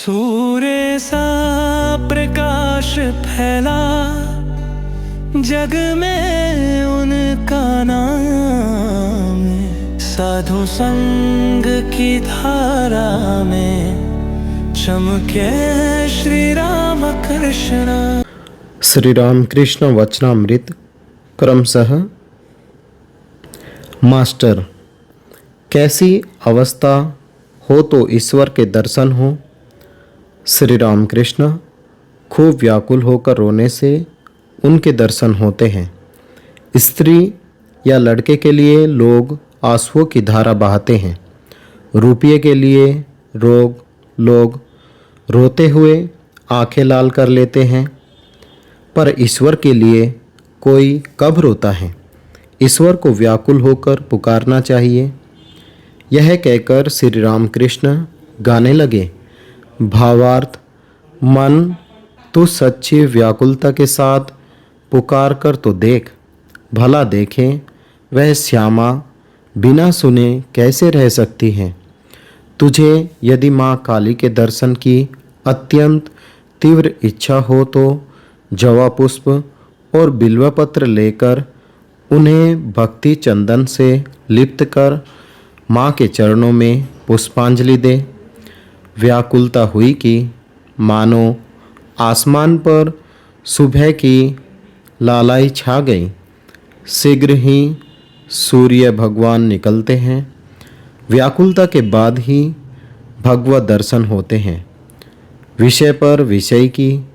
सूर्य सा प्रकाश फैला जग में उनका नाम, साधु संग की धारा में चमके श्री राम कृष्ण। श्री राम कृष्ण वचनामृत क्रमशः। मास्टर, कैसी अवस्था हो तो ईश्वर के दर्शन हो। श्री राम कृष्ण, खूब व्याकुल होकर रोने से उनके दर्शन होते हैं। स्त्री या लड़के के लिए लोग आंसुओं की धारा बहाते हैं। रुपये के लिए लोग रोते हुए आंखें लाल कर लेते हैं। पर ईश्वर के लिए कोई कब रोता है? ईश्वर को व्याकुल होकर पुकारना चाहिए। यह कहकर श्री राम कृष्ण गाने लगे। भावार्थ, मन तू सच्ची व्याकुलता के साथ पुकार कर तो देख, भला देखें वह श्यामा बिना सुने कैसे रह सकती है। तुझे यदि माँ काली के दर्शन की अत्यंत तीव्र इच्छा हो तो जवा पुष्प और बिल्वपत्र लेकर उन्हें भक्ति चंदन से लिप्त कर माँ के चरणों में पुष्पांजलि दे। व्याकुलता हुई कि मानो आसमान पर सुबह की लालाई छा गई। शीघ्र ही सूर्य भगवान निकलते हैं। व्याकुलता के बाद ही भगवत दर्शन होते हैं। विषय पर विषय की,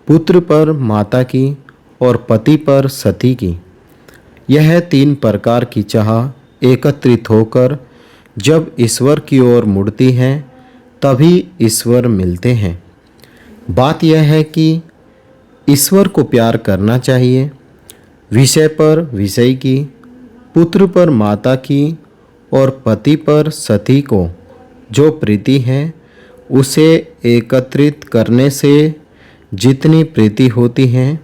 पुत्र पर माता की और पति पर सती की, यह तीन प्रकार की चाह एकत्रित होकर जब ईश्वर की ओर मुड़ती है तभी ईश्वर मिलते हैं। बात यह है कि ईश्वर को प्यार करना चाहिए। विषय पर विषय की, पुत्र पर माता की और पति पर सती को जो प्रीति है उसे एकत्रित करने से जितनी प्रीति होती है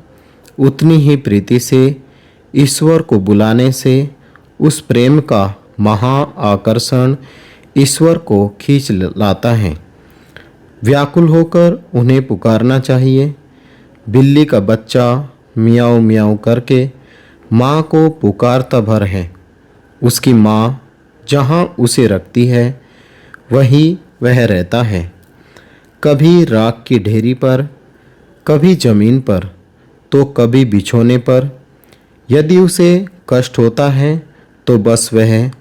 उतनी ही प्रीति से ईश्वर को बुलाने से उस प्रेम का महा आकर्षण ईश्वर को खींच लाता है। व्याकुल होकर उन्हें पुकारना चाहिए। बिल्ली का बच्चा मियाऊ मियाऊ करके माँ को पुकारता भर है। उसकी माँ जहाँ उसे रखती है वहीं वह रहता है। कभी राख की ढेरी पर, कभी जमीन पर, तो कभी बिछोने पर। यदि उसे कष्ट होता है तो बस वह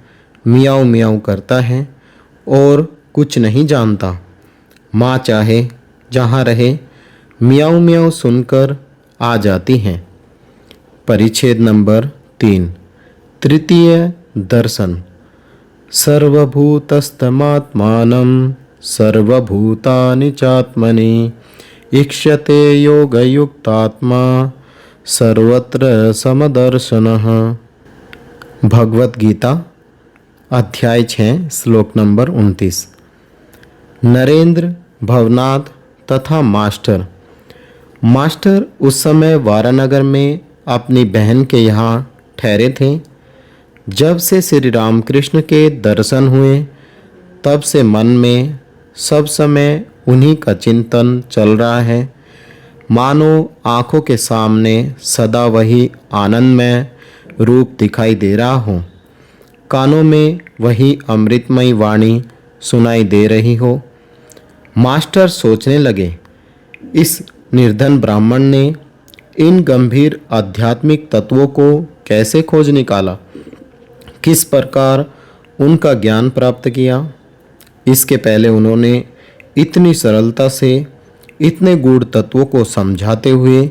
मियाऊ मियाऊ करता है और कुछ नहीं जानता। माँ चाहे जहाँ रहे मियाऊ मियाऊ सुनकर आ जाती हैं। परिच्छेद नंबर 3, तृतीय दर्शन। सर्वभूतस्थमात्मानं सर्वभूतानि चात्मनि ईक्षते योगयुक्तात्मा सर्वत्र समदर्शनः। भगवत गीता अध्याय 6 श्लोक नंबर 29। नरेंद्र, भवनाथ तथा मास्टर उस समय वारानगर में अपनी बहन के यहाँ ठहरे थे। जब से श्री रामकृष्ण के दर्शन हुए तब से मन में सब समय उन्हीं का चिंतन चल रहा है। मानो आँखों के सामने सदा वही आनंदमय रूप दिखाई दे रहा हो, कानों में वही अमृतमयी वाणी सुनाई दे रही हो। मास्टर सोचने लगे, इस निर्धन ब्राह्मण ने इन गंभीर आध्यात्मिक तत्वों को कैसे खोज निकाला, किस प्रकार उनका ज्ञान प्राप्त किया। इसके पहले उन्होंने इतनी सरलता से इतने गूढ़ तत्वों को समझाते हुए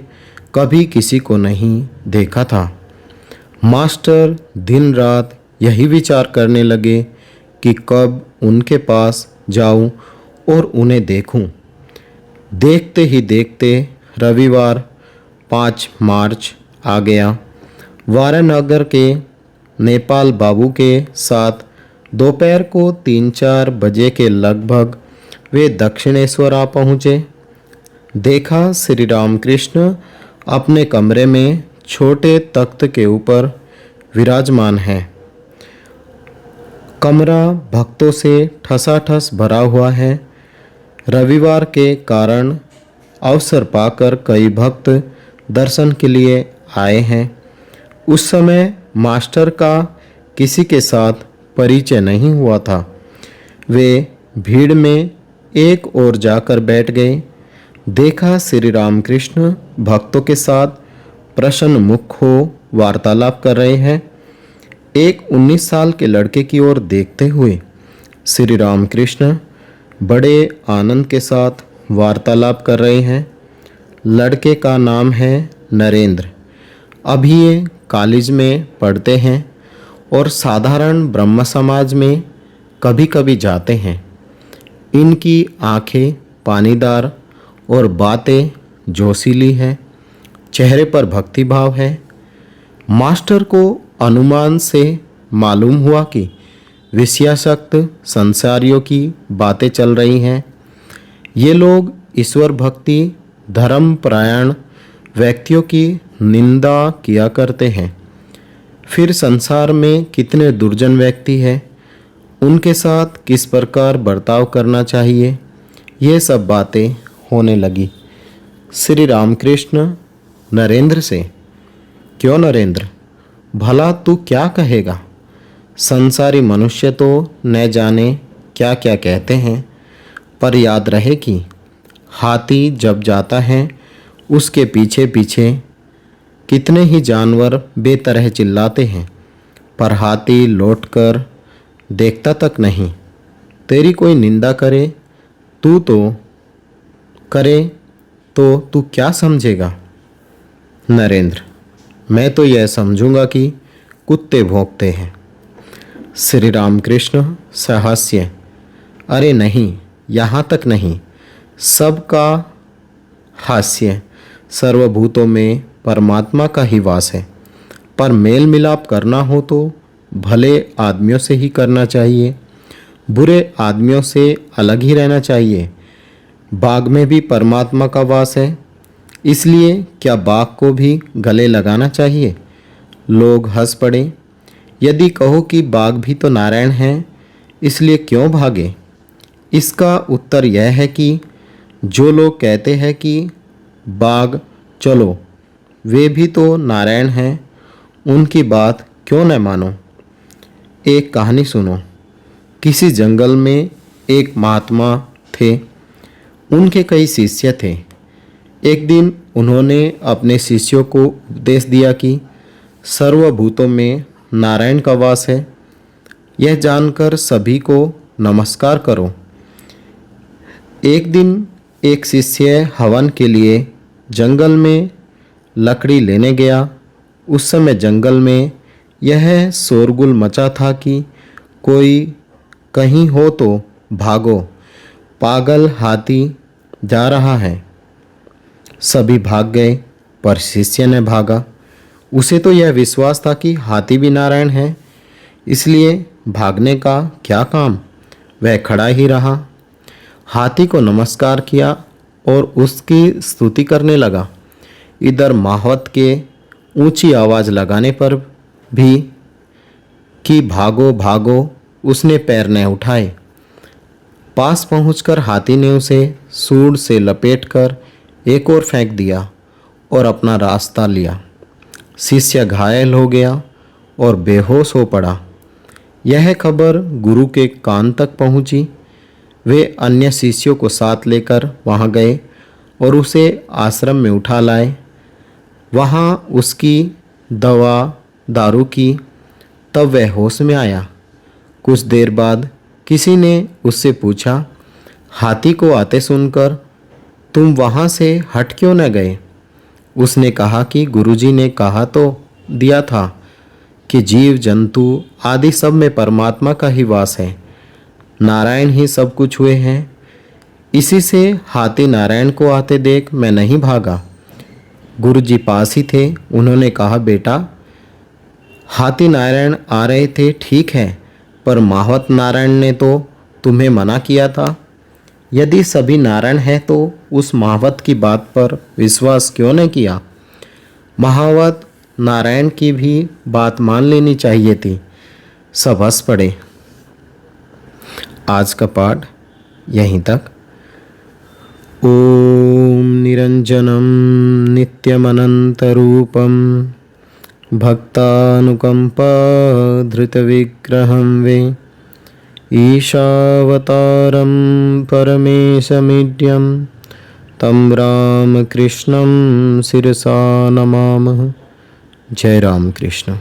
कभी किसी को नहीं देखा था। मास्टर दिन रात यही विचार करने लगे कि कब उनके पास जाऊं और उन्हें देखूं। देखते ही देखते रविवार 5 मार्च आ गया। वारानगर के नेपाल बाबू के साथ दोपहर को 3-4 बजे के लगभग वे दक्षिणेश्वर आ पहुँचे। देखा श्री रामकृष्ण अपने कमरे में छोटे तख्त के ऊपर विराजमान है। कमरा भक्तों से ठसाठस भरा हुआ है। रविवार के कारण अवसर पाकर कई भक्त दर्शन के लिए आए हैं। उस समय मास्टर का किसी के साथ परिचय नहीं हुआ था। वे भीड़ में एक ओर जाकर बैठ गए। देखा श्री रामकृष्ण भक्तों के साथ प्रसन्न मुख हो वार्तालाप कर रहे हैं। एक 19 साल के लड़के की ओर देखते हुए श्री रामकृष्ण बड़े आनंद के साथ वार्तालाप कर रहे हैं। लड़के का नाम है नरेंद्र। अभी ये कॉलेज में पढ़ते हैं और साधारण ब्रह्म समाज में कभी कभी जाते हैं। इनकी आंखें पानीदार और बातें जोशीली हैं। चेहरे पर भक्तिभाव है। मास्टर को अनुमान से मालूम हुआ कि विषयासक्त संसारियों की बातें चल रही हैं। ये लोग ईश्वर भक्ति धर्मपरायण व्यक्तियों की निंदा किया करते हैं। फिर संसार में कितने दुर्जन व्यक्ति हैं, उनके साथ किस प्रकार बर्ताव करना चाहिए, ये सब बातें होने लगी। श्री रामकृष्ण नरेंद्र से, क्यों नरेंद्र, भला तू क्या कहेगा? संसारी मनुष्य तो न जाने क्या क्या कहते हैं, पर याद रहे कि हाथी जब जाता है उसके पीछे पीछे कितने ही जानवर बेतरह चिल्लाते हैं, पर हाथी लौटकर देखता तक नहीं। तेरी कोई निंदा करे तो तू क्या समझेगा? नरेंद्र, मैं तो यह समझूंगा कि कुत्ते भौंकते हैं। श्री रामकृष्ण सहस्य, अरे नहीं, यहाँ तक नहीं, सबका हास्य। सर्वभूतों में परमात्मा का ही वास है, पर मेल मिलाप करना हो तो भले आदमियों से ही करना चाहिए, बुरे आदमियों से अलग ही रहना चाहिए। बाघ में भी परमात्मा का वास है, इसलिए क्या बाघ को भी गले लगाना चाहिए? लोग हंस पड़े। यदि कहो कि बाघ भी तो नारायण हैं, इसलिए क्यों भागे? इसका उत्तर यह है कि जो लोग कहते हैं कि बाघ चलो, वे भी तो नारायण हैं, उनकी बात क्यों न मानो। एक कहानी सुनो। किसी जंगल में एक महात्मा थे। उनके कई शिष्य थे। एक दिन उन्होंने अपने शिष्यों को उपदेश दिया कि सर्वभूतों में नारायण का वास है। यह जानकर सभी को नमस्कार करो। एक दिन एक शिष्य हवन के लिए जंगल में लकड़ी लेने गया। उस समय जंगल में यह शोरगुल मचा था कि कोई कहीं हो तो भागो, पागल हाथी जा रहा है। सभी भाग गए, पर शिष्य ने भागा। उसे तो यह विश्वास था कि हाथी भी नारायण है, इसलिए भागने का क्या काम। वह खड़ा ही रहा, हाथी को नमस्कार किया और उसकी स्तुति करने लगा। इधर माहौत के ऊंची आवाज़ लगाने पर भी कि भागो भागो, उसने पैर न उठाए। पास पहुंचकर हाथी ने उसे सूंड से लपेटकर एक और फेंक दिया और अपना रास्ता लिया। शिष्य घायल हो गया और बेहोश हो पड़ा। यह खबर गुरु के कान तक पहुंची। वे अन्य शिष्यों को साथ लेकर वहां गए और उसे आश्रम में उठा लाए। वहां उसकी दवा दारू की, तब वह होश में आया। कुछ देर बाद किसी ने उससे पूछा, हाथी को आते सुनकर तुम वहां से हट क्यों न गए? उसने कहा कि गुरुजी ने कहा तो दिया था कि जीव जंतु आदि सब में परमात्मा का ही वास है, नारायण ही सब कुछ हुए हैं। इसी से हाथी नारायण को आते देख मैं नहीं भागा। गुरुजी पास ही थे। उन्होंने कहा, बेटा, हाथी नारायण आ रहे थे ठीक है, पर माहवत नारायण ने तो तुम्हें मना किया था। यदि सभी नारायण हैं तो उस महावत की बात पर विश्वास क्यों न किया? महावत नारायण की भी बात मान लेनी चाहिए थी। सब हंस पड़े। आज का पाठ यहीं तक। ॐ निरञ्जनं नित्यमनन्तरूपं भक्तानुकम्पाधृतविग्रहं वे ईशावतारं परमेशमीड्यं तं रामकृष्णं शिरसा नमामः। जय राम कृष्ण।